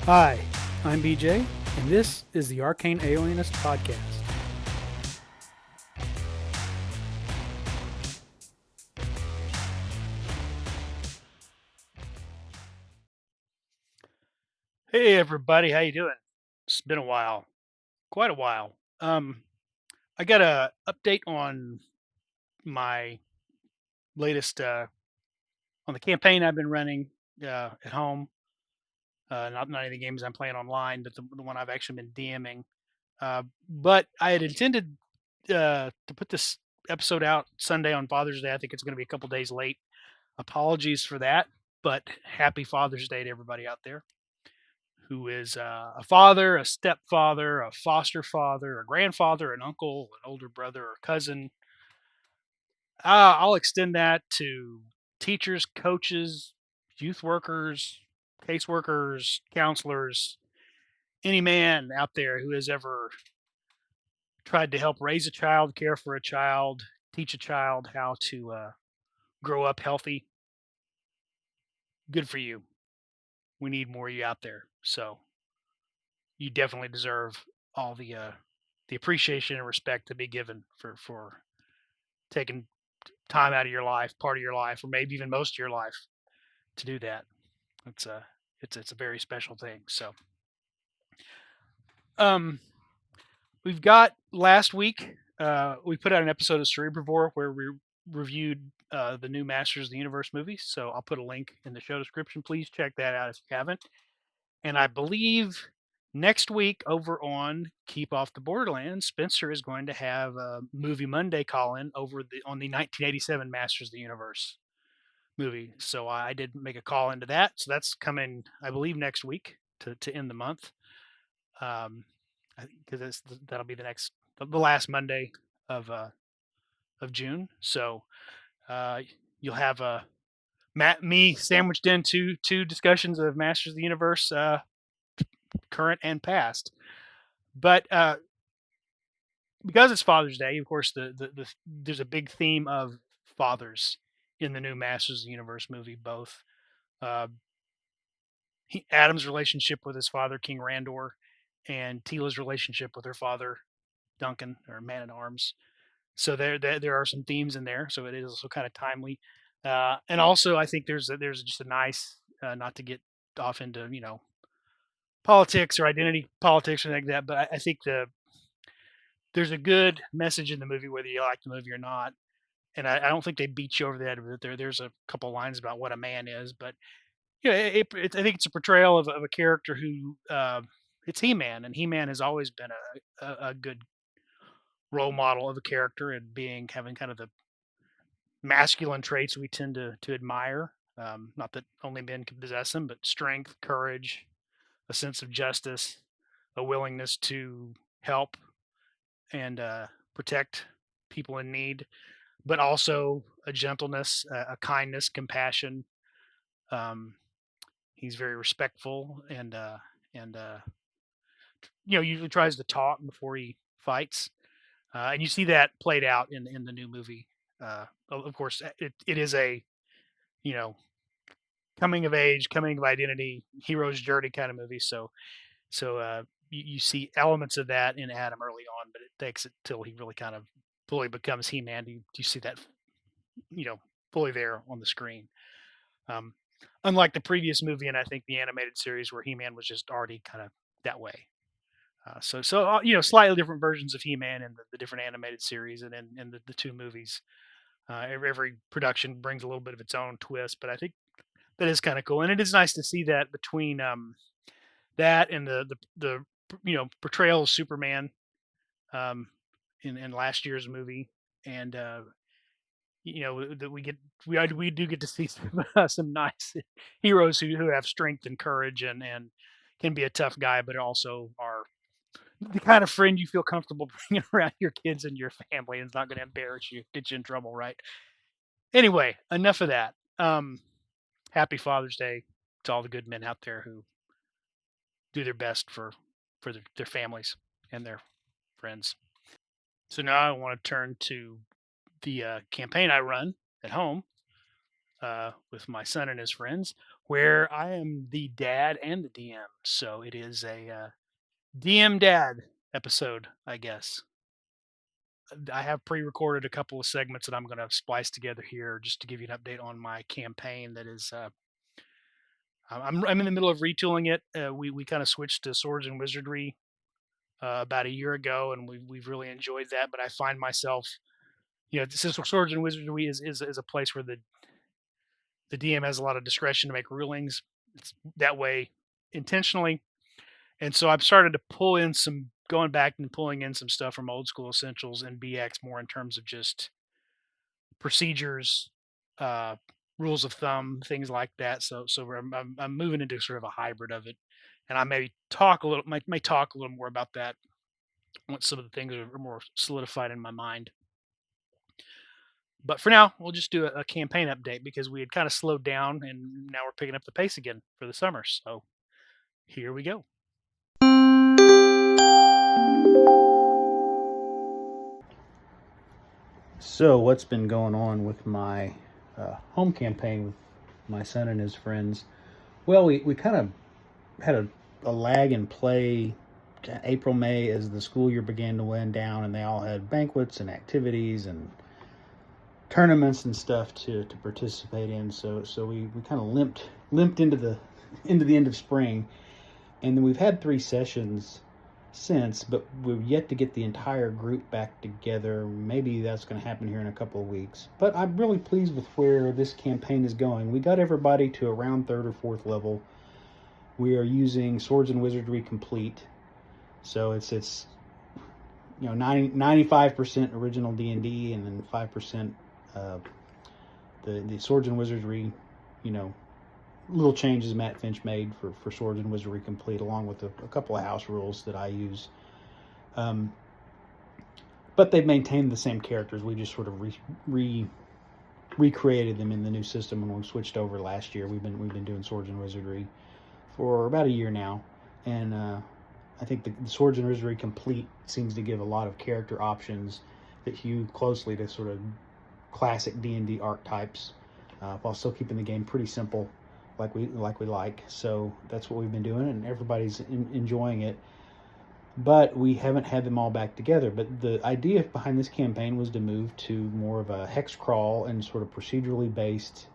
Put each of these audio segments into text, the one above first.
Hi, I'm BJ, and this is the Arcane Alienist Podcast. Hey everybody, how you doing? It's been a while, quite a while. I got a update on my latest on the campaign I've been running at home. Not any of the games I'm playing online, but the one I've actually been DMing. But I had intended to put this episode out Sunday on Father's Day. I think it's going to be a couple days late. Apologies for that, but happy Father's Day to everybody out there who is a father, a stepfather, a foster father, a grandfather, an uncle, an older brother, or cousin. I'll extend that to teachers, coaches, youth workers, caseworkers, counselors, any man out there who has ever tried to help raise a child, care for a child, teach a child how to grow up healthy. Good for you. We need more of you out there. So you definitely deserve all the appreciation and respect to be given for taking time out of your life, part of your life, or maybe even most of your life to do that. It's a it's a very special thing. So um we've got last week we put out an episode of Cerebrivore where we reviewed the new Masters of the Universe movie. So I'll put a link in the show description. Please check that out if you haven't. And I believe next week over on Keep Off the Borderlands, Spencer is going to have a Movie Monday call in over on the 1987 Masters of the Universe movie. So I did make a call into that. So that's coming, I believe, next week to end the month. Um, because that'll be the last Monday of uh, of June. So uh, you'll have me sandwiched in two discussions of Masters of the Universe, current and past. But because it's Father's Day, of course, there's a big theme of fathers in the new Masters of the Universe movie. Both uh, Adam's relationship with his father, King Randor, and Tila's relationship with her father, Duncan, or Man at Arms. So there are some themes in there. So it is also kind of timely, and also I think there's just a nice, not to get off into politics or identity politics or anything like that, but I think there's a good message in the movie whether you like the movie or not. And I don't think they beat you over the head with it. There's a couple lines about what a man is, but I think it's a portrayal of a character who it's He-Man, and He-Man has always been a good role model of a character and being having kind of the masculine traits we tend to admire. Not that only men can possess them, but strength, courage, a sense of justice, a willingness to help and protect people in need, but also a gentleness, a kindness, compassion. Um, he's very respectful and usually tries to talk before he fights, and you see that played out in the new movie. Of course, it is a you know coming of age, coming of identity, hero's journey kind of movie. So you see elements of that in Adam early on, but it takes it till he really kind of fully becomes He-Man. You see that you know fully there on the screen. Um, Unlike the previous movie, and I think the animated series where He-Man was just already kind of that way. Slightly different versions of He-Man in the different animated series and in the two movies. Every production brings a little bit of its own twist, but I think that is kind of cool, and it is nice to see that between that and the portrayal of Superman um, in last year's movie, and that we do get to see some nice heroes who have strength and courage and can be a tough guy, but also are the kind of friend you feel comfortable bringing around your kids and your family, and it's not going to embarrass you, get you in trouble, right? Anyway, enough of that. Happy Father's Day to all the good men out there who do their best for their families and their friends. So now I want to turn to the campaign I run at home, with my son and his friends, where I am the dad and the DM. So it is a DM dad episode, I guess. I have pre-recorded a couple of segments that I'm going to splice together here just to give you an update on my campaign. That is, I'm in the middle of retooling it. We kind of switched to Swords and Wizardry about a year ago, and we've really enjoyed that. But I find myself, since Swords and Wizardry is a place where the DM has a lot of discretion to make rulings. It's that way intentionally, and so I've started to going back and pulling in some stuff from Old School Essentials and BX more in terms of just procedures, uh, rules of thumb, things like that. So I'm moving into sort of a hybrid of it, and I may talk a little more about that once some of the things are more solidified in my mind. But for now, we'll just do a campaign update because we had kind of slowed down and now we're picking up the pace again for the summer. So here we go. So what's been going on with my home campaign with my son and his friends? Well, we kind of had a lag in play April, May as the school year began to wind down, and they all had banquets and activities and tournaments and stuff to participate in. So we kind of limped into the end of spring, and then we've had 3 sessions since, but we've yet to get the entire group back together. Maybe that's going to happen here in a couple of weeks. But I'm really pleased with where this campaign is going. We got everybody to around 3rd or 4th level. We are using Swords and Wizardry Complete, so it's 95% original D&D, and then 5% the Swords and Wizardry, little changes Matt Finch made for Swords and Wizardry Complete, along with a couple of house rules that I use. But they've maintained the same characters. We just sort of recreated them in the new system when we switched over last year. We've been doing Swords and Wizardry for about a year now, and I think the Swords and Wizardry Complete seems to give a lot of character options that hew closely to sort of classic D&D archetypes, while still keeping the game pretty simple, like we like. So that's what we've been doing, and everybody's enjoying it. But we haven't had them all back together. But the idea behind this campaign was to move to more of a hex crawl and sort of procedurally based.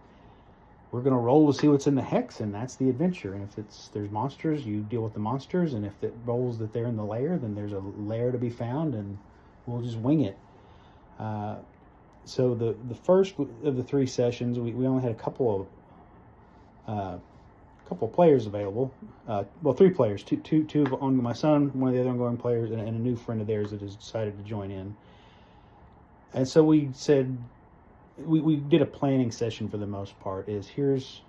We're going to roll to see what's in the hex, and that's the adventure. And if there's monsters, you deal with the monsters, and if it rolls that they're in the lair, then there's a lair to be found, and we'll just wing it. So the first of the 3 sessions, we only had a couple of players available. 3 players, two on my son, one of the other ongoing players, and a new friend of theirs that has decided to join in. And so we said, we did a planning session for the most part. Here's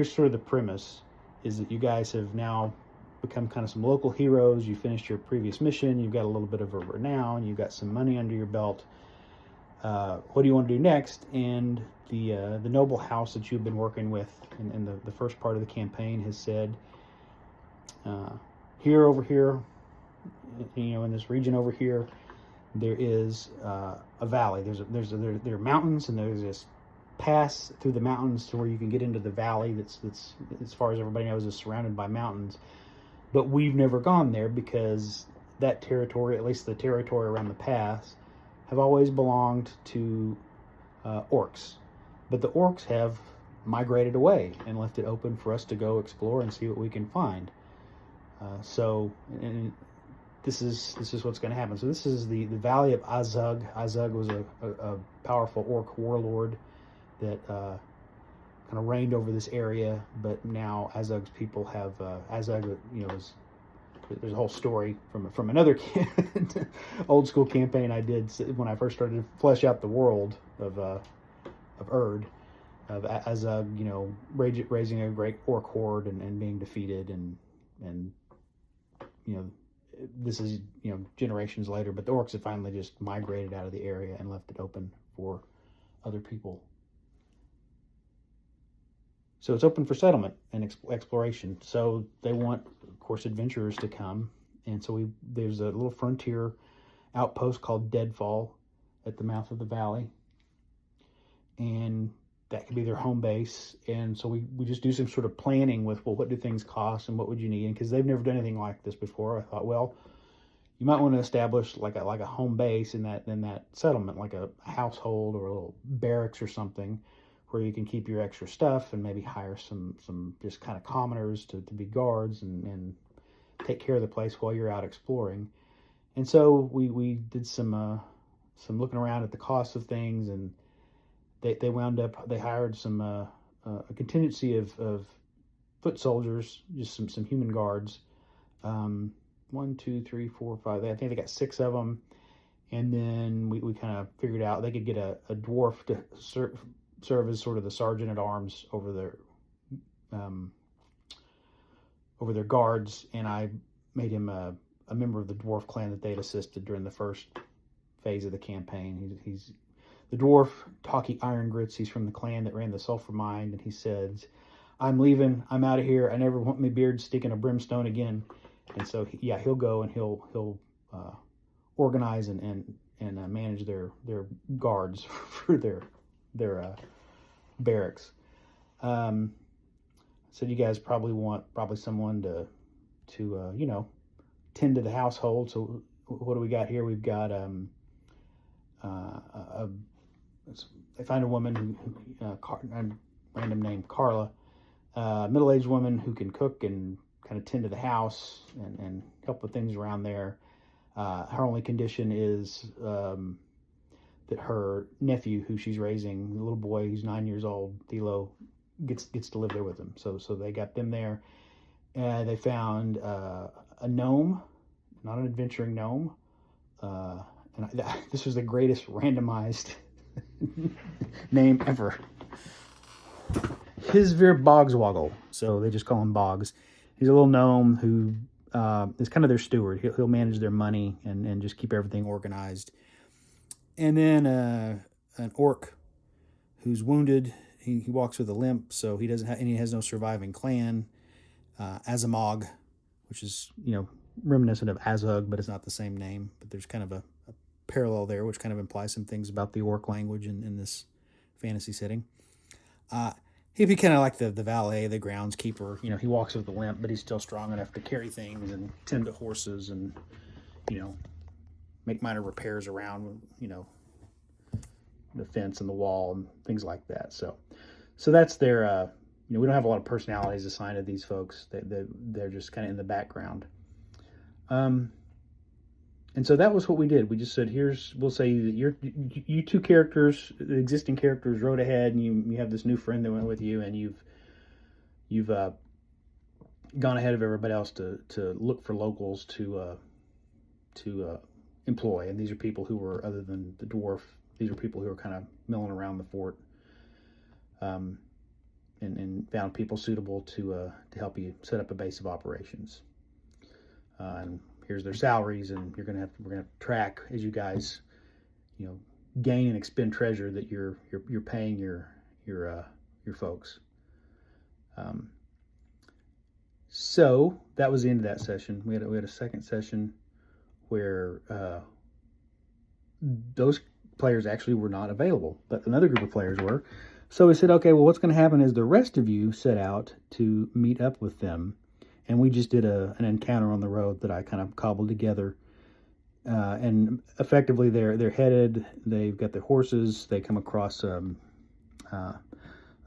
sort of the premise, is that you guys have now become kind of some local heroes. You finished your previous mission. You've got a little bit of a renown. You've got some money under your belt. What do you want to do next? And the noble house that you've been working with in the first part of the campaign has said, over here, in this region over here, there is a valley. There are mountains, and there's this pass through the mountains to where you can get into the valley that's as far as everybody knows, is surrounded by mountains. But we've never gone there because that territory, at least the territory around the pass, have always belonged to orcs. But the orcs have migrated away and left it open for us to go explore and see what we can find. And this is what's going to happen. So this is the Valley of Azug. Azug was a powerful orc warlord that kind of reigned over this area, but now Azug's people have Azug, there's a whole story from another old school campaign I did when I first started to flesh out the world of Erd, of Azug, raising a great orc horde and being defeated, and this is generations later, but the orcs have finally just migrated out of the area and left it open for other people. So it's open for settlement and exploration. So they want, of course, adventurers to come. And so there's a little frontier outpost called Deadfall at the mouth of the valley. And that could be their home base. And so we just do some sort of planning with, well, what do things cost and what would you need? And because they've never done anything like this before, I thought, well, you might want to establish like a home base in that settlement, like a household or a little barracks or something, where you can keep your extra stuff and maybe hire some just kind of commoners to be guards and take care of the place while you're out exploring. And so we did some looking around at the cost of things, and they wound up, they hired a contingency of foot soldiers, just some human guards. One, two, three, four, five. I think they got 6 of them, and then we kind of figured out they could get a dwarf to serve as sort of the sergeant at arms over their guards, and I made him a member of the dwarf clan that they'd assisted during the first phase of the campaign. He's the dwarf, Talkie Iron Grits. He's from the clan that ran the sulfur mine, and he says, "I'm leaving. I'm out of here. I never want my beard sticking a brimstone again." And so, yeah, he'll go and he'll organize and manage their guards for their barracks. So you guys probably want someone to tend to the household. So what do we got here? We've got I find a woman who random name Carla, middle-aged woman who can cook and kind of tend to the house and help with things around there. Her only condition is that her nephew, who she's raising, the little boy who's 9 years old, Thilo, gets to live there with them. So they got them there. They found a gnome, not an adventuring gnome. This was the greatest randomized name ever. Hisvir Bogswoggle. So they just call him Boggs. He's a little gnome who is kind of their steward. He'll manage their money and just keep everything organized. And then an orc who's wounded. He walks with a limp, so he doesn't have, and he has no surviving clan. Azamog, which is reminiscent of Azug, but it's not the same name. But there's kind of a parallel there, which kind of implies some things about the orc language in this fantasy setting. He'd be kind of like the valet, the groundskeeper. He walks with a limp, but he's still strong enough to carry things and tend to horses and, make minor repairs around, the fence and the wall and things like that. So that's their, we don't have a lot of personalities assigned to these folks. They're just kind of in the background. And so that was what we did. We just said, we'll say that you two characters, the existing characters, rode ahead, and you have this new friend that went with you, and you've gone ahead of everybody else to look for locals to employ. And these are people who were, other than the dwarf, these are people who are kind of milling around the fort, and found people suitable to help you set up a base of operations. And here's their salaries, and we're gonna track as you guys, gain and expend treasure that you're paying your folks. So that was the end of that session. We had a second session where those players actually were not available, but another group of players were. So we said, okay, well, what's going to happen is the rest of you set out to meet up with them. And we just did an encounter on the road that I kind of cobbled together. And effectively, they're headed. They've got their horses. They come across a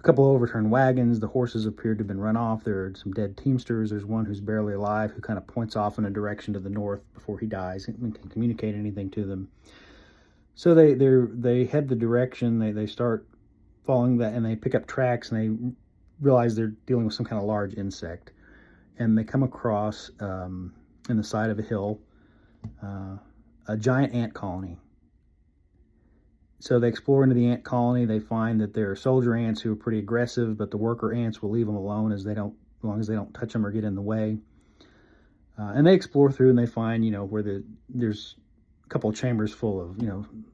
couple of overturned wagons. The horses appeared to have been run off. There are some dead teamsters. There's one who's barely alive who kind of points off in a direction to the north before he dies and can communicate anything to them. So they head the direction. They start following that, and they pick up tracks, and they realize they're dealing with some kind of large insect. And they come across, in the side of a hill, a giant ant colony. So they explore into the ant colony. They find that there are soldier ants who are pretty aggressive, but the worker ants will leave them alone as long as they don't touch them or get in the way. And they explore through, and they find, where there's a couple of chambers full of,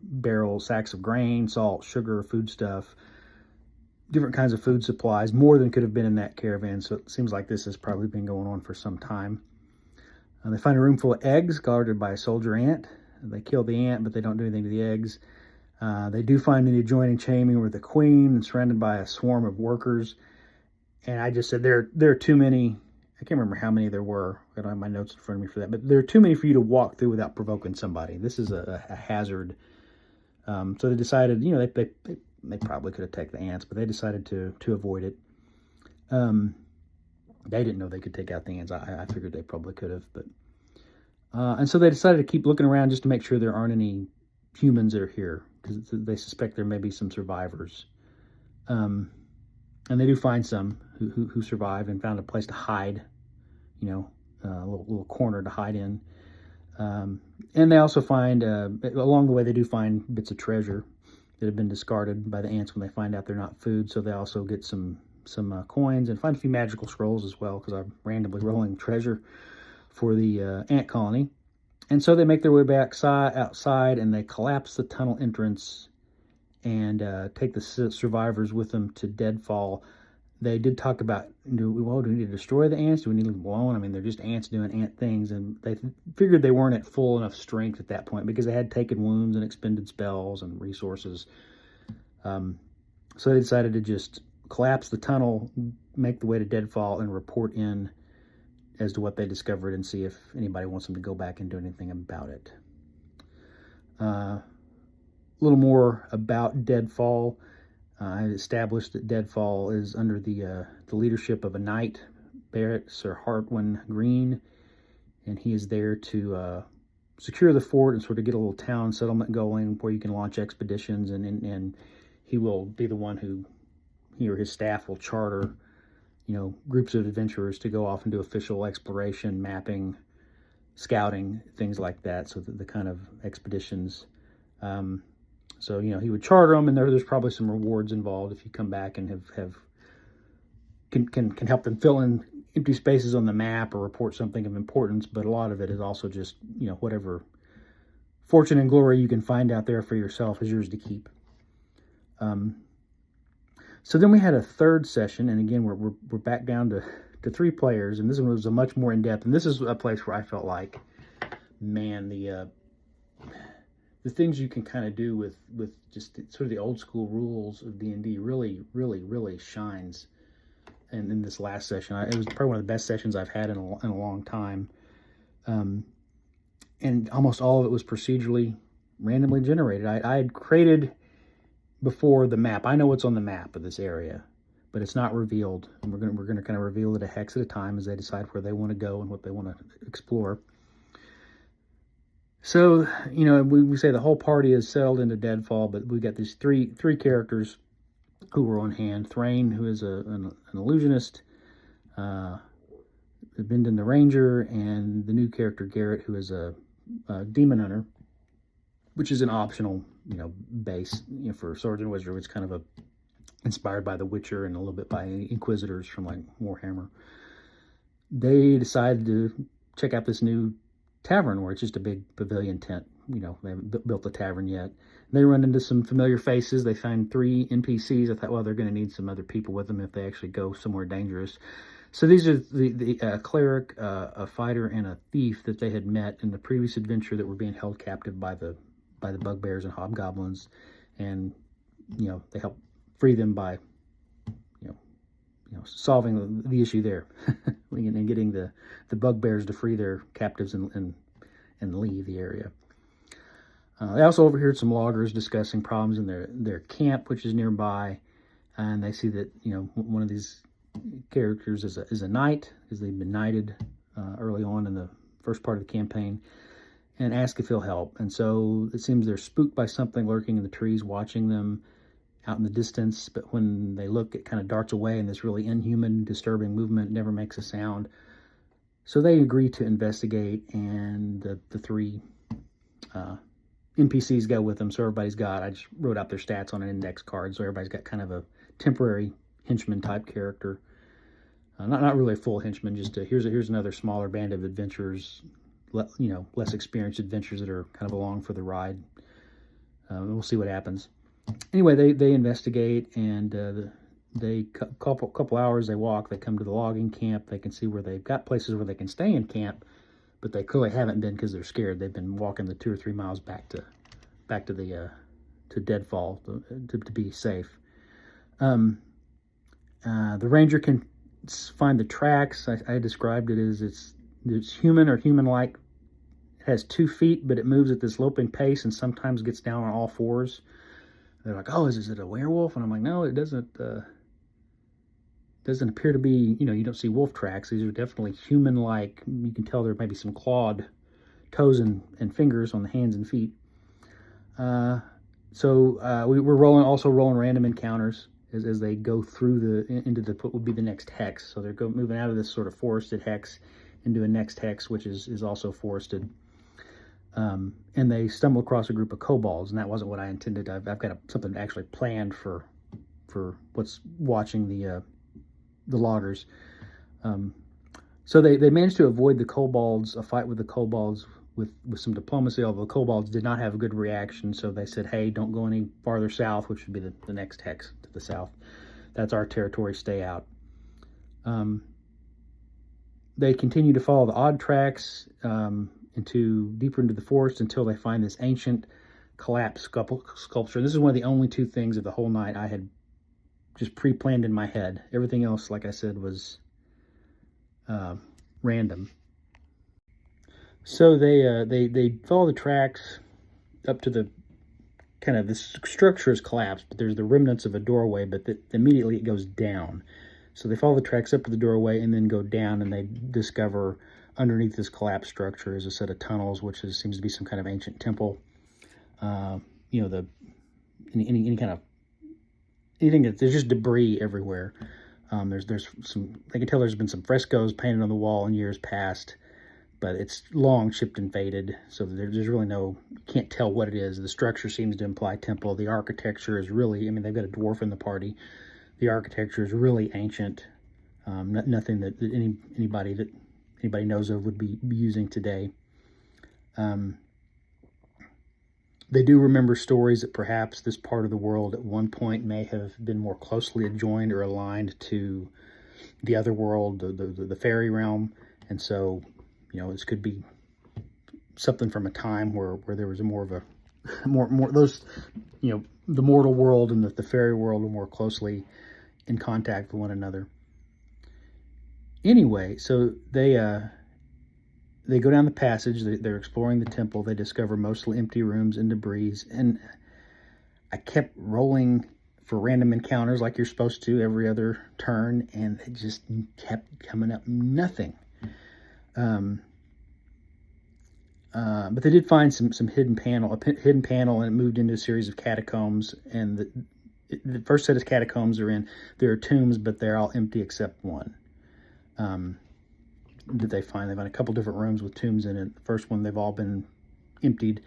barrels, sacks of grain, salt, sugar, food stuff, different kinds of food supplies, more than could have been in that caravan. So it seems like this has probably been going on for some time. They find a room full of eggs guarded by a soldier ant. They kill the ant, but they don't do anything to the eggs. They do find an adjoining chamber with a queen and surrounded by a swarm of workers. And I just said there are too many. I can't remember how many there were. I don't have my notes in front of me for that. But there are too many for you to walk through without provoking somebody. This is a hazard. So they decided, they probably could attack the ants, but they decided to avoid it. They didn't know they could take out the ants. I figured they probably could have, but and so they decided to keep looking around just to make sure there aren't any humans that are here, because they suspect there may be some survivors. And they do find some who survived and found a place to hide, a little corner to hide in. And they also find, along the way, they do find bits of treasure that have been discarded by the ants when they find out they're not food. So they also get some coins and find a few magical scrolls as well, because I'm randomly rolling treasure for the ant colony. And so they make their way back outside, and they collapse the tunnel entrance and take the survivors with them to Deadfall. They did talk about, do we need to destroy the ants? Do we need to leave them alone? I mean, they're just ants doing ant things, and they figured they weren't at full enough strength at that point because they had taken wounds and expended spells and resources. So they decided to just collapse the tunnel, make the way to Deadfall, and report in as to what they discovered and see if anybody wants them to go back and do anything about it. A little more about Deadfall. I established that Deadfall is under the leadership of a knight, Barrett Sir Hartwin Green, and he is there to secure the fort and sort of get a little town settlement going where you can launch expeditions, and he will be the one who, he or his staff will charter, groups of adventurers to go off and do official exploration, mapping, scouting, things like that. So the kind of expeditions. So, he would charter them, and there's probably some rewards involved if you come back and can help them fill in empty spaces on the map or report something of importance. But a lot of it is also just, whatever fortune and glory you can find out there for yourself is yours to keep. So then we had a third session, and again, we're back down to 3 players, and this one was a much more in-depth, and this is a place where I felt like, man, the things you can kind of do with just sort of the old school rules of D&D really shines in this last session. It was probably one of the best sessions I've had in a long time. And almost all of it was procedurally randomly generated. I had created before the map. I know what's on the map of this area, but it's not revealed. And we're gonna kind of reveal it a hex at a time as they decide where they want to go and what they want to explore. So, we say the whole party is settled into Deadfall, but we got these three characters who were on hand. Thrain, who is an illusionist, Bindon the Ranger, and the new character Garrett, who is a demon hunter, which is an optional, base, for Swords and Wizardry. It's kind of inspired by The Witcher and a little bit by Inquisitors from like Warhammer. They decided to check out this new tavern where it's just a big pavilion tent. They haven't built the tavern yet. They run into some familiar faces. They find 3 NPCs. I thought, well, they're going to need some other people with them if they actually go somewhere dangerous. So these are the cleric, a fighter, and a thief that they had met in the previous adventure that were being held captive by the bugbears and hobgoblins, and they help free them by solving the issue there and getting the bugbears to free their captives and leave the area. They also overheard some loggers discussing problems in their camp, which is nearby, and they see that one of these characters is a knight, because they've been knighted early on in the first part of the campaign, and ask if he'll help. And so it seems they're spooked by something lurking in the trees, watching them out in the distance, but when they look, it kind of darts away in this really inhuman, disturbing movement, never makes a sound. So they agree to investigate, and the 3 NPCs go with them. So I just wrote out their stats on an index card, so everybody's got kind of a temporary henchman type character. Not really a full henchman, just here's another smaller band of adventurers, less experienced adventurers that are kind of along for the ride. We'll see what happens. Anyway, they investigate, and they couple hours they walk. They come to the logging camp. They can see where they've got places where they can stay in camp, but they clearly haven't been because they're scared. They've been walking the 2 or 3 miles back to deadfall to be safe. The ranger can find the tracks. I described it as it's human or human-like. It has 2 feet, but it moves at this loping pace and sometimes gets down on all fours. They're like, oh, is it a werewolf? And I'm like, no, it doesn't appear to be, you don't see wolf tracks. These are definitely human-like. You can tell there may be some clawed toes and fingers on the hands and feet. So we're rolling random encounters as they go through into what would be the next hex. So they're moving out of this sort of forested hex into a next hex, which is also forested. And they stumble across a group of kobolds, and that wasn't what I intended. I've got something actually planned for what's watching the loggers. So they managed to avoid a fight with the kobolds with some diplomacy, although the kobolds did not have a good reaction. So they said, hey, don't go any farther south, which would be the next hex to the south. That's our territory, stay out. They continue to follow the odd tracks deeper into the forest until they find this ancient collapsed sculpture. This is one of the only 2 things of the whole night I had just pre-planned in my head. Everything else, like I said, was random. So they follow the tracks up to the kind of, this structure is collapsed, but there's the remnants of a doorway, but immediately it goes down. So they follow the tracks up to the doorway and then go down, and they discover underneath this collapsed structure is a set of tunnels, which seems to be some kind of ancient temple. Any kind of anything there's just debris everywhere. There's some. I can tell there's been some frescoes painted on the wall in years past, but it's long chipped and faded, so there's really you can't tell what it is. The structure seems to imply temple. The architecture is really, they've got a dwarf in the party. The architecture is really ancient. Nothing that anybody knows of would be using today. They do remember stories that perhaps this part of the world at one point may have been more closely adjoined or aligned to the other world, the fairy realm, and so this could be something from a time where there was more of a more those the mortal world and the fairy world were more closely in contact with one another. Anyway, so they go down the passage. They're exploring the temple. They discover mostly empty rooms and debris. And I kept rolling for random encounters like you're supposed to every other turn, and it just kept coming up nothing. But they did find some hidden panel, and it moved into a series of catacombs. And the first set of catacombs there are tombs, but they're all empty except one. That they find a couple different rooms with tombs in it. The first one, they've all been emptied,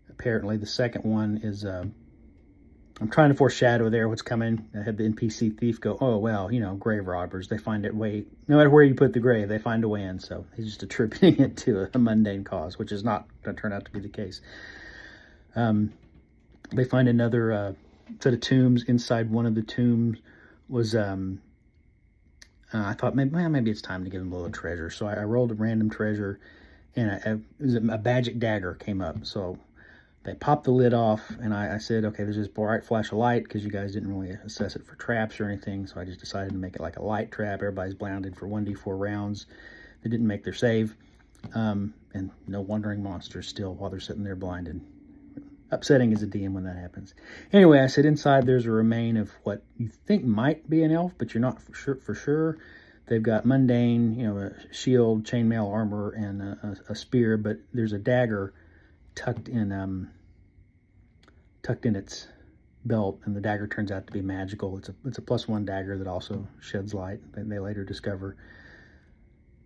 apparently. The second one is, I'm trying to foreshadow there what's coming. I had the NPC thief go, oh, well, grave robbers. They find no matter where you put the grave, they find a way in. So he's just attributing it to a mundane cause, which is not going to turn out to be the case. They find another set of tombs. Inside one of the tombs was, I thought maybe it's time to give them a little treasure. So I rolled a random treasure, and it was a magic dagger came up. So they popped the lid off, and I said, okay, there's this bright flash of light, because you guys didn't really assess it for traps or anything. So I just decided to make it like a light trap. Everybody's blinded for 1d4 rounds. They didn't make their save, and no wandering monsters still while they're sitting there blinded. Upsetting as a DM when that happens. Anyway, I said inside there's a remain of what you think might be an elf, but you're not for sure. They've got mundane, a shield, chainmail armor, and a spear, but there's a dagger tucked in its belt, and the dagger turns out to be magical. It's a +1 dagger that also sheds light, they later discover.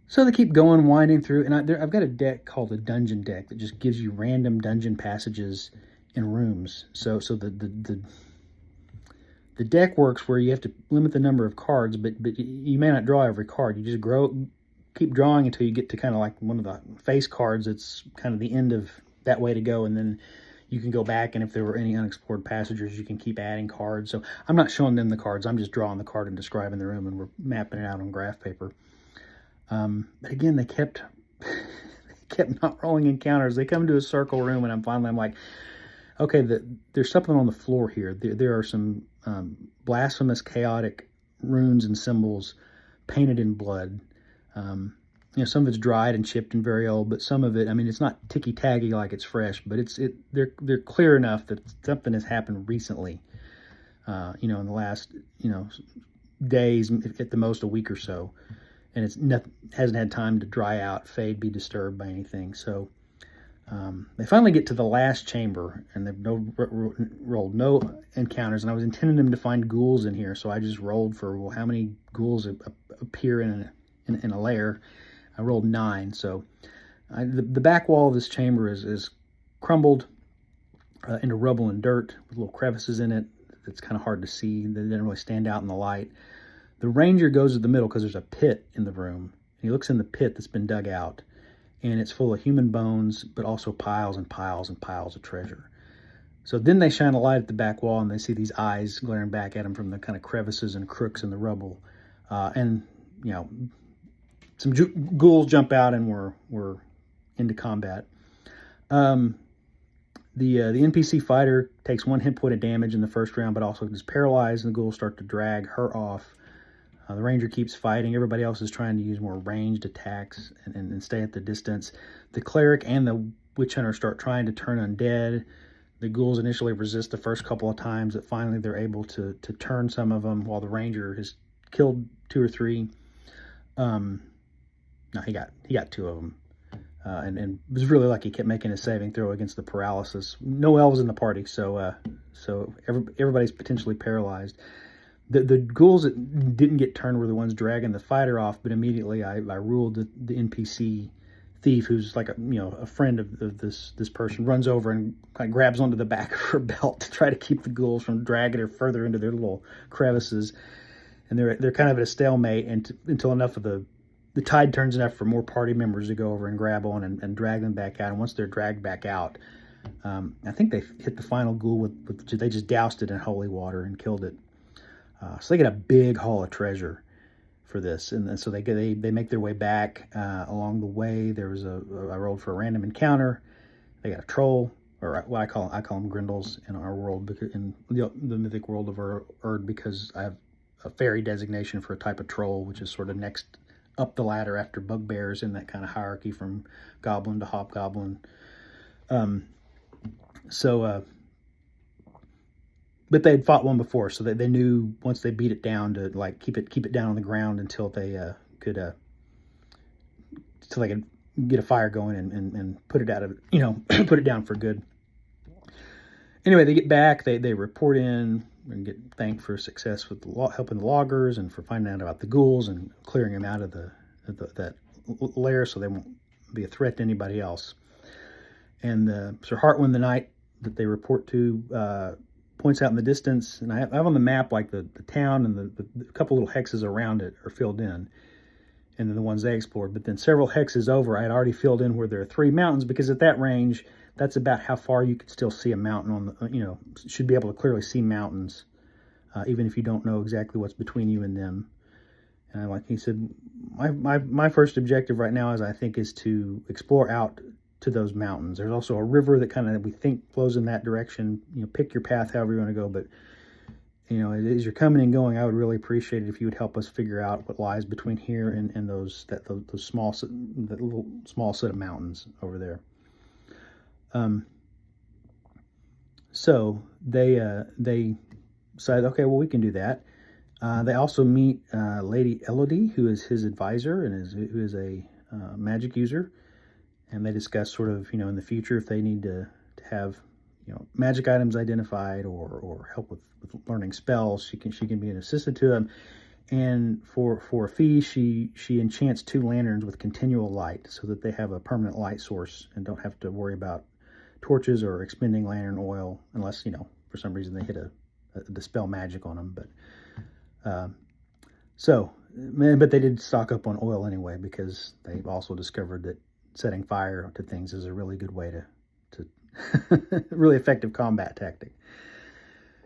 So they keep going, winding through, and I've got a deck called a dungeon deck that just gives you random dungeon passages in rooms. So the deck works where you have to limit the number of cards, but you may not draw every card. You just keep drawing until you get to kind of like one of the face cards. It's kind of the end of that way to go, and then you can go back, and if there were any unexplored passages, you can keep adding cards. So I'm not showing them the cards. I'm just drawing the card and describing the room, and we're mapping it out on graph paper. But again, they kept not rolling encounters. They come to a circle room, and I'm like, Okay, there's something on the floor here. There are some blasphemous, chaotic runes and symbols painted in blood. Some of it's dried and chipped and very old, but some of it, I mean, it's not ticky-tacky like it's fresh, but they're clear enough that something has happened recently. In the last, days, at the most a week or so, and hasn't had time to dry out, fade, be disturbed by anything. So they finally get to the last chamber, and they've rolled no encounters. And I was intending them to find ghouls in here, so I just rolled for, well, how many ghouls appear in a lair. I rolled 9. So the back wall of this chamber is crumbled into rubble and dirt with little crevices in it. It's kind of hard to see. They didn't really stand out in the light. The ranger goes to the middle because there's a pit in the room. He looks in the pit that's been dug out, and it's full of human bones, but also piles and piles and piles of treasure. So then they shine a light at the back wall, and they see these eyes glaring back at them from the kind of crevices and crooks in the rubble. And some ghouls jump out, and we're into combat. The NPC fighter takes 1 hit point of damage in the first round, but also is paralyzed, and the ghouls start to drag her off. The ranger keeps fighting. Everybody else is trying to use more ranged attacks and stay at the distance. The cleric and the witch hunter start trying to turn undead. The ghouls initially resist the first couple of times, but finally they're able to turn some of them, while the ranger has killed 2 or 3. No, he got 2 of them. And was really lucky. He kept making a saving throw against the paralysis. No elves in the party, so everybody's potentially paralyzed. The ghouls that didn't get turned were the ones dragging the fighter off, but immediately I ruled the NPC thief, who's like a friend of this person, runs over and kind of grabs onto the back of her belt to try to keep the ghouls from dragging her further into their little crevices. And they're kind of at a stalemate until enough of the tide turns enough for more party members to go over and grab on and drag them back out. And once they're dragged back out, I think they hit the final ghoul they just doused it in holy water and killed it. So they get a big haul of treasure for this, and so they make their way back. Along the way, there was I rolled for a random encounter. They got a troll, or what I call them grindles in our world, because in the mythic world of Erd, because I have a fairy designation for a type of troll, which is sort of next up the ladder after bugbears in that kind of hierarchy from goblin to hobgoblin. But they had fought one before, so they knew once they beat it down to like keep it down on the ground until they could get a fire going and put it out of put it down for good. Anyway, they get back, they report in and get thanked for success with helping the loggers and for finding out about the ghouls and clearing them out of that lair so they won't be a threat to anybody else. And Sir Hartwin the Knight that they report to points out in the distance, and I have on the map like the town and the couple little hexes around it are filled in, and then the ones they explored. But then several hexes over, I had already filled in where there are 3 mountains, because at that range, that's about how far you could still see a mountain on the, should be able to clearly see mountains, even if you don't know exactly what's between you and them. And like he said, my first objective right now is to explore out to those mountains. There's also a river that kind of we think flows in that direction. Pick your path however you want to go, but as you're coming and going, I would really appreciate it if you would help us figure out what lies between here and those little small set of mountains over there. So they decided, okay, well, we can do that. They also meet Lady Elodie, who is his advisor and who is a magic user. And they discuss sort of, in the future, if they need to have, magic items identified or help with learning spells, she can be an assistant to them. And for a fee, she enchants 2 lanterns with continual light so that they have a permanent light source and don't have to worry about torches or expending lantern oil unless, for some reason they hit a dispel magic on them. But they did stock up on oil anyway, because they've also discovered that setting fire to things is a really good way to really effective combat tactic.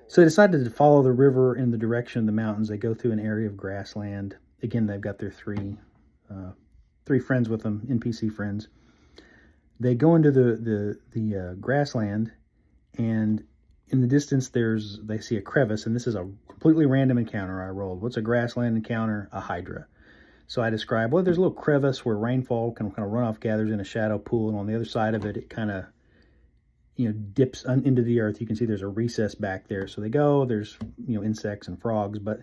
So they decided to follow the river in the direction of the mountains. They go through an area of grassland. Again, they've got their three friends with them, NPC friends. They go into the grassland, and in the distance they see a crevice, and this is a completely random encounter I rolled. What's a grassland encounter? A hydra. So I describe, well, there's a little crevice where rainfall kind of runoff gathers in a shadow pool, and on the other side of it, it kind of, dips into the earth. You can see there's a recess back there. So they go, there's, insects and frogs, but,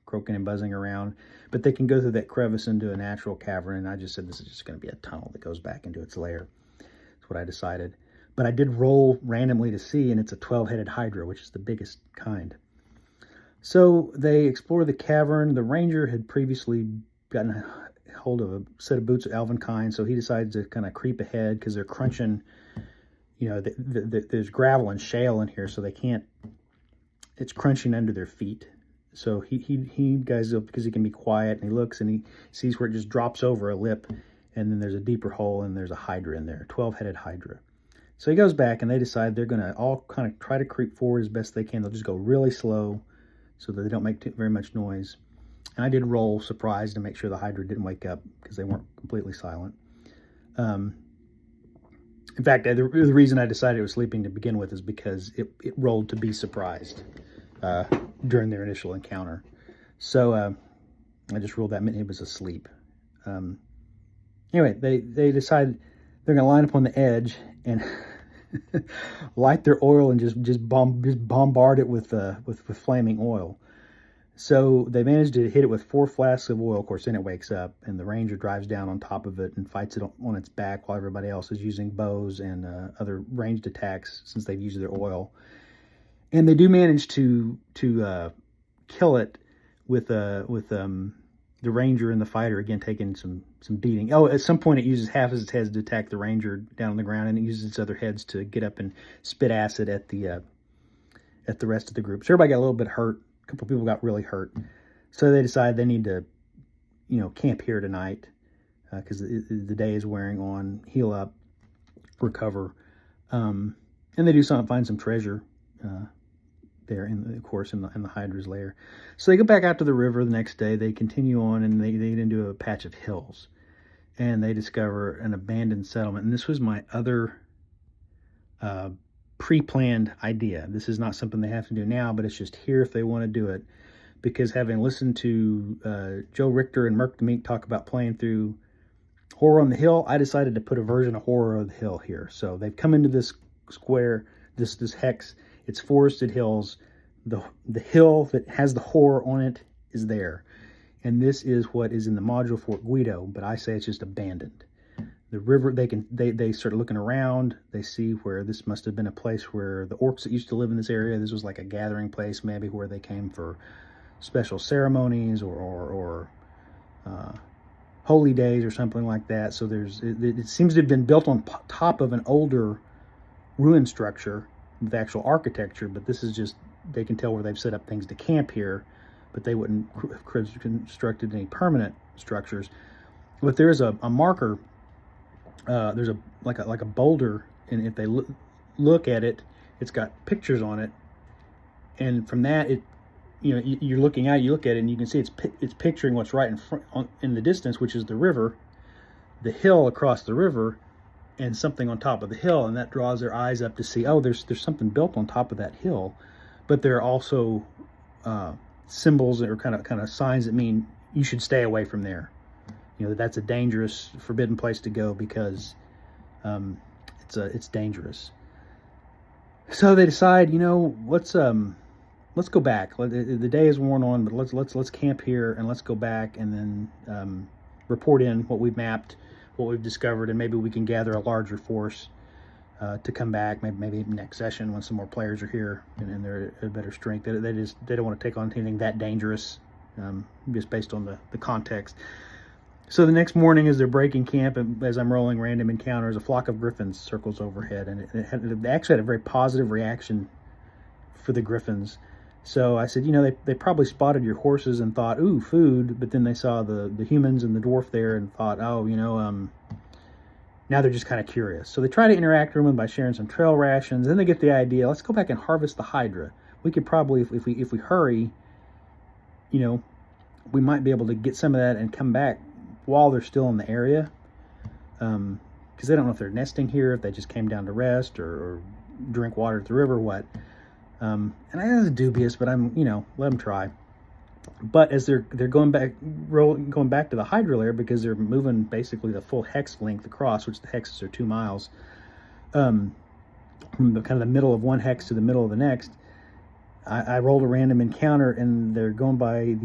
croaking and buzzing around, but they can go through that crevice into a natural cavern. And I just said, this is just going to be a tunnel that goes back into its lair. That's what I decided. But I did roll randomly to see, and it's a 12-headed hydra, which is the biggest kind. So they explore the cavern. The ranger had previously gotten a hold of a set of boots of elven kind, so he decides to kind of creep ahead because they're crunching. There's gravel and shale in here, so they can't. It's crunching under their feet. So he guys up because he can be quiet, and he looks and he sees where it just drops over a lip, and then there's a deeper hole, and there's a hydra in there, 12-headed hydra. So he goes back, and they decide they're going to all kind of try to creep forward as best they can. They'll just go really slow so that they don't make very much noise. And I did roll surprise to make sure the hydra didn't wake up because they weren't completely silent. In fact, the reason I decided it was sleeping to begin with is because it rolled to be surprised during their initial encounter. So I just ruled that meant it was asleep. Anyway, they decide they're going to line up on the edge and light their oil and just bombard it with flaming oil. So they managed to hit it with 4 flasks of oil. Of course, then it wakes up, and the ranger drives down on top of it and fights it on its back while everybody else is using bows and other ranged attacks since they've used their oil. And they do manage to kill it with the ranger and the fighter again taking some beating. Oh, at some point it uses half of its heads to attack the ranger down on the ground, and it uses its other heads to get up and spit acid at the rest of the group. So everybody got a little bit hurt. A couple people got really hurt. So they decide they need to, camp here tonight because the day is wearing on. Heal up, recover, and they do find some treasure there in the hydra's lair. So they go back out to the river the next day. They continue on, and they get into a patch of hills, and they discover an abandoned settlement. And this was my other pre-planned idea. This is not something they have to do now, but it's just here if they want to do it. Because having listened to Joe Richter and Merc the Meek talk about playing through Horror on the Hill, I decided to put a version of Horror on the Hill here. So they've come into this square, this hex. It's forested hills. The hill that has the horror on it is there. And this is what is in the module Fort Guido, but I say it's just abandoned. The river, they start looking around. They see where this must have been a place where the orcs that used to live in this area, this was like a gathering place, maybe where they came for special ceremonies or holy days or something like that. So it seems to have been built on top of an older ruin structure with actual architecture, but this is just, they can tell where they've set up things to camp here, but they wouldn't have constructed any permanent structures. But there is a marker. There's like a boulder, and if they look at it, it's got pictures on it, and from that, you're looking out, you look at it, and you can see it's picturing what's right in front in the distance, which is the river, the hill across the river, and something on top of the hill, and that draws their eyes up to see, oh, there's something built on top of that hill, but there are also symbols or kind of signs that mean you should stay away from there. That's a dangerous, forbidden place to go because it's dangerous. So they decide, let's go back. The day is worn on, but let's camp here and let's go back and then report in what we've mapped, what we've discovered, and maybe we can gather a larger force to come back. Maybe next session when some more players are here and they're at better strength. They don't want to take on anything that dangerous, just based on the context. So the next morning, as they're breaking camp, and as I'm rolling random encounters, a flock of griffins circles overhead, and it actually had a very positive reaction for the griffins. So I said, they probably spotted your horses and thought, ooh, food, but then they saw the humans and the dwarf there and thought, oh, now they're just kind of curious. So they try to interact with them by sharing some trail rations. Then they get the idea, let's go back and harvest the hydra. We could probably, if we hurry, we might be able to get some of that and come back while they're still in the area, because they don't know if they're nesting here, if they just came down to rest, or drink water at the river, what. And I was dubious, but I'm, let them try. But as they're going back to the hydro layer, because they're moving basically the full hex length across, which the hexes are 2 miles, from the kind of the middle of one hex to the middle of the next. I rolled a random encounter, and they're going by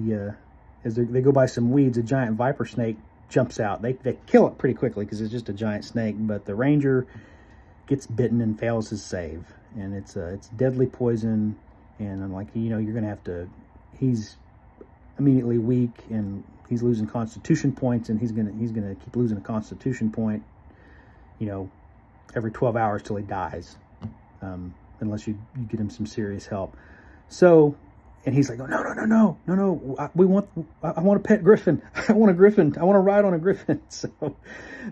they go by some weeds. A giant viper snake jumps out. They kill it pretty quickly because it's just a giant snake. But the ranger gets bitten and fails his save, and it's deadly poison. And I'm like, you're gonna have to. He's immediately weak, and he's losing constitution points, and he's gonna keep losing a constitution point, every 12 hours till he dies, unless you get him some serious help. So, and he's like, oh, no, I want a pet griffin. I want a griffin. I want to ride on a griffin. So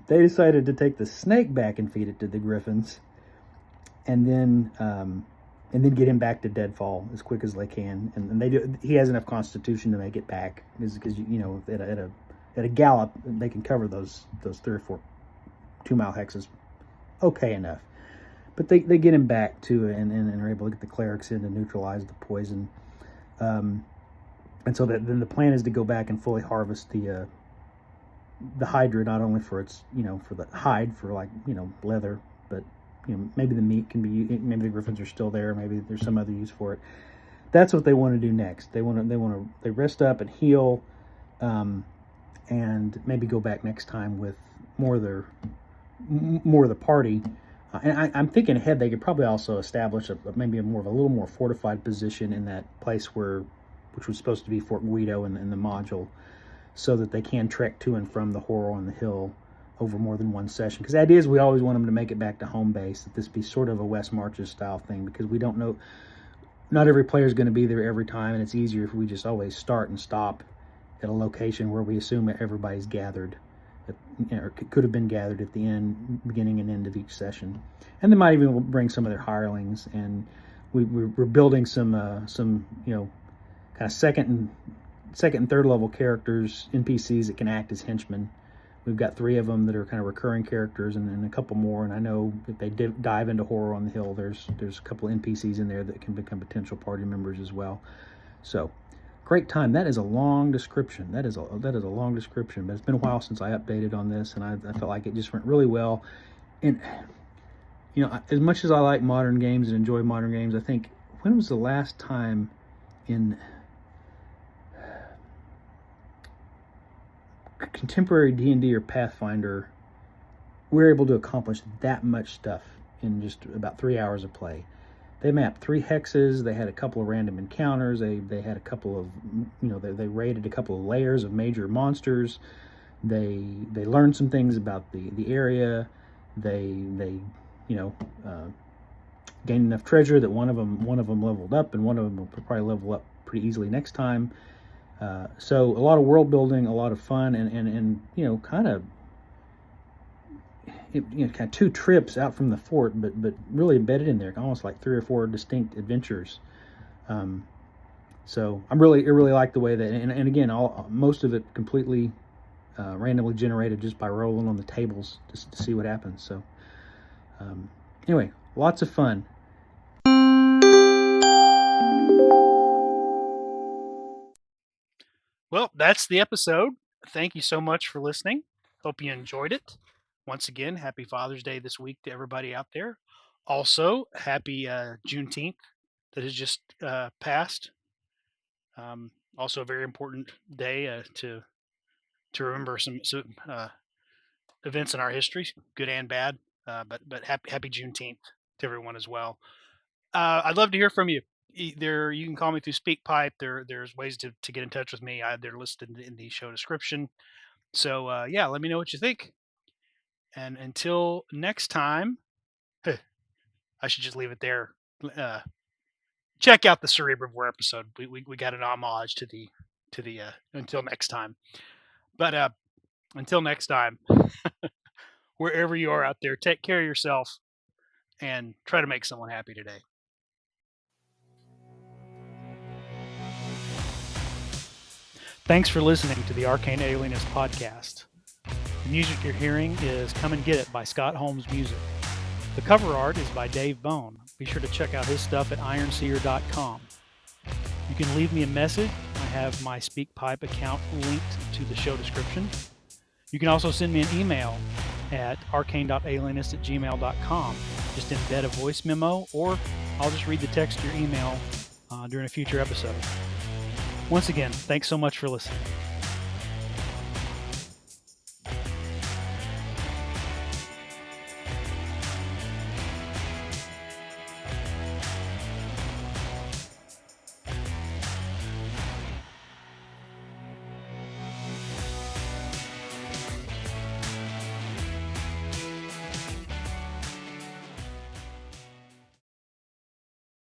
they decided to take the snake back and feed it to the griffins, and then get him back to deadfall as quick as they can. And they do. He has enough constitution to make it back, because at a gallop they can cover those 3 or 4 2-mile hexes okay enough. But they get him back to it, and are able to get the clerics in to neutralize the poison. And so then the plan is to go back and fully harvest the hydra, not only for its, for the hide, for leather, but maybe the meat can be, maybe the griffins are still there, maybe there's some other use for it. That's what they want to do next. They rest up and heal, and maybe go back next time with more of the party. And I'm thinking ahead, they could probably also establish maybe a little more fortified position in that place which was supposed to be Fort Guido in the module, so that they can trek to and from the horror on the hill over more than one session. Because the idea is we always want them to make it back to home base, that this be sort of a West Marches style thing, because we don't know, not every player is going to be there every time, and it's easier if we just always start and stop at a location where we assume that everybody's gathered, or could have been gathered at the beginning and end of each session. And they might even bring some of their hirelings, and we're building some kind of second and third level characters, NPCs that can act as henchmen. We've got 3 of them that are kind of recurring characters, and a couple more. And I know if they dive into horror on the hill, there's a couple of NPCs in there that can become potential party members as well. So great time. That is a long description. That is a long description, but it's been a while since I updated on this, and I felt like it just went really well. And as much as I like modern games and enjoy modern games, I think, when was the last time in contemporary D&D or Pathfinder we're able to accomplish that much stuff in just about 3 hours of play? They mapped 3 hexes. They had a couple of random encounters. They had a couple of, they raided a couple of layers of major monsters. They learned some things about the area. They gained enough treasure that one of them leveled up, and one of them will probably level up pretty easily next time. So a lot of world building, a lot of fun, and kind of 2 trips out from the fort, but really embedded in there, almost like 3 or 4 distinct adventures. So I really like the way that, and again, most of it completely randomly generated just by rolling on the tables to see what happens. So anyway, lots of fun. Well, that's the episode. Thank you so much for listening. Hope you enjoyed it. Once again, happy Father's Day this week to everybody out there. Also, happy Juneteenth that has just passed. Also, a very important day to remember some events in our history, good and bad. But happy Juneteenth to everyone as well. I'd love to hear from you. Either you can call me through SpeakPipe. There's ways to get in touch with me. They're listed in the show description. So let me know what you think. And until next time, I should just leave it there. Check out the Cerebrivore episode. We got an homage to the until next time. But until next time, wherever you are out there, take care of yourself and try to make someone happy today. Thanks for listening to the Arcane Alienist podcast. The music you're hearing is Come and Get It by Scott Holmes Music. The cover art is by Dave Bone. Be sure to check out his stuff at ironseer.com. You can leave me a message. I have my SpeakPipe account linked to the show description. You can also send me an email at arcane.alienist@gmail.com. Just embed a voice memo, or I'll just read the text to your email during a future episode. Once again, thanks so much for listening.